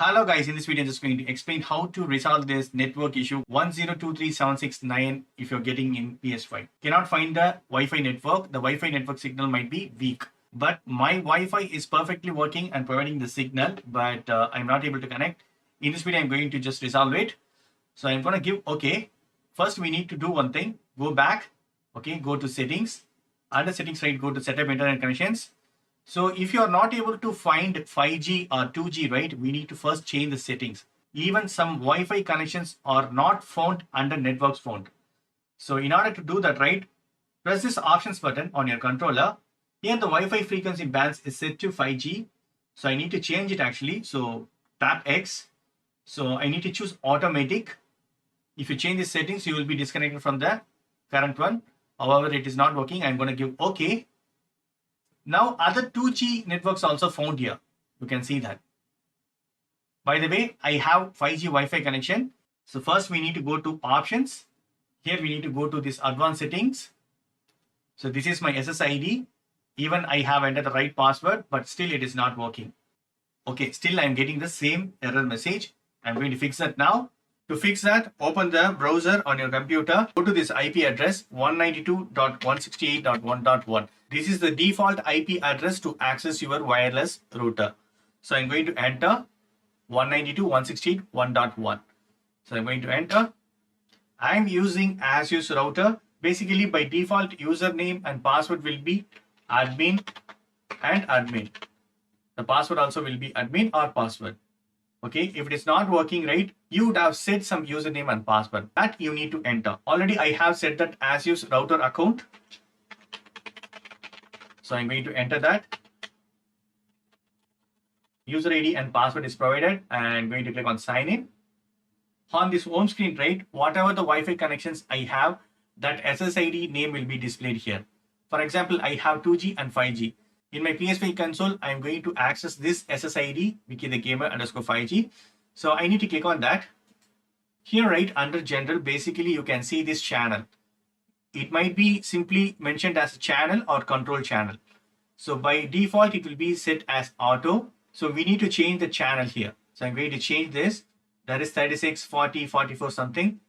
Hello guys, in this video I'm just going to explain how to resolve this network issue 102376-9 if you're getting in PS5. Cannot find the Wi-Fi network. The Wi-Fi network signal might be weak. But my Wi-Fi is perfectly working and providing the signal, but I'm not able to connect. In this video I'm going to just resolve it. So I'm going to give OK. First we need to do one thing. Go back. Okay, go to settings. Under settings, right, go to setup internet connections. So if you are not able to find 5G or 2G, right, we need to first change the settings. Even some Wi-Fi connections are not found under networks found. So in order to do that, right, press this options button on your controller. Here the Wi-Fi frequency bands is set to 5G. So I need to change it actually. So tap X. So I need to choose automatic. If you change the settings, you will be disconnected from the current one. However, it is not working. I'm going to give OK. Now, other 2G networks also found here. You can see that. By the way, I have 5G Wi-Fi connection. So first we need to go to options. Here we need to go to this advanced settings. So this is my SSID. Even I have entered the right password, but still it is not working. Okay, still I'm getting the same error message. I'm going to fix that now. To fix that, open the browser on your computer. Go to this IP address 192.168.1.1. This is the default IP address to access your wireless router. So I'm going to enter 192.168.1.1. So I'm going to enter. I'm using as use router. Basically, by default, username and password will be admin and admin. The password also will be admin or password. Okay, if it is not working right, you would have set some username and password that you need to enter. Already I have set that as use router account. So I'm going to enter that. User ID and password is provided, and I'm going to click on sign in. On this home screen, right, whatever the Wi-Fi connections I have, that SSID name will be displayed here. For example, I have 2G and 5G. In my PS5 console, I'm going to access this SSID, WikiTheGamer_5G. So I need to click on that. Here, right, under general, basically you can see this channel. It might be simply mentioned as a channel or control channel. So by default, it will be set as auto. So we need to change the channel here. So I'm going to change this. That is 36, 40, 44 something.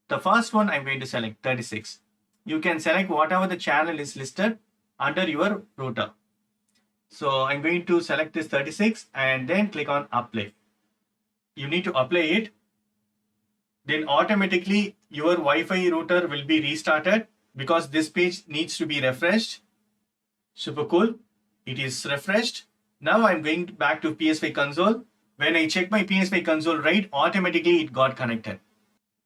The first one I'm going to select 36. You can select whatever the channel is listed under your router. So I'm going to select this 36 and then click on apply. You need to apply it. Then automatically your Wi-Fi router will be restarted because this page needs to be refreshed. Super cool. It is refreshed. Now I'm going back to PS5 console. When I check my PS5 console, right, automatically it got connected.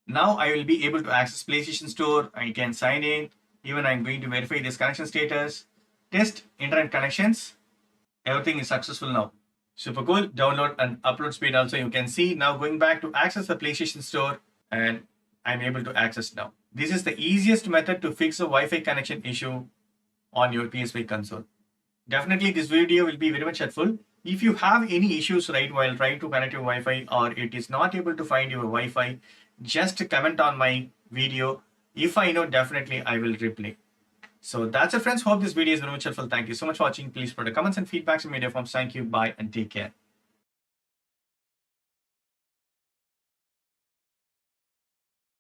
Now I will be able to access PlayStation Store. I can sign in. Even I'm going to verify this connection status. Test internet connections. Everything is successful now. Super cool. Download and upload speed also you can see. Now going back to access the PlayStation Store, and I'm able to access now. This is the easiest method to fix a Wi-Fi connection issue on your PS5 console. Definitely this video will be very much helpful. If you have any issues, right, while trying to connect your Wi-Fi or it is not able to find your Wi-Fi, just comment on my video. If I know, definitely I will reply. So that's it, friends. Hope this video is very much helpful. Thank you so much for watching. Please put the comments and feedbacks in media forms. Thank you. Bye and take care.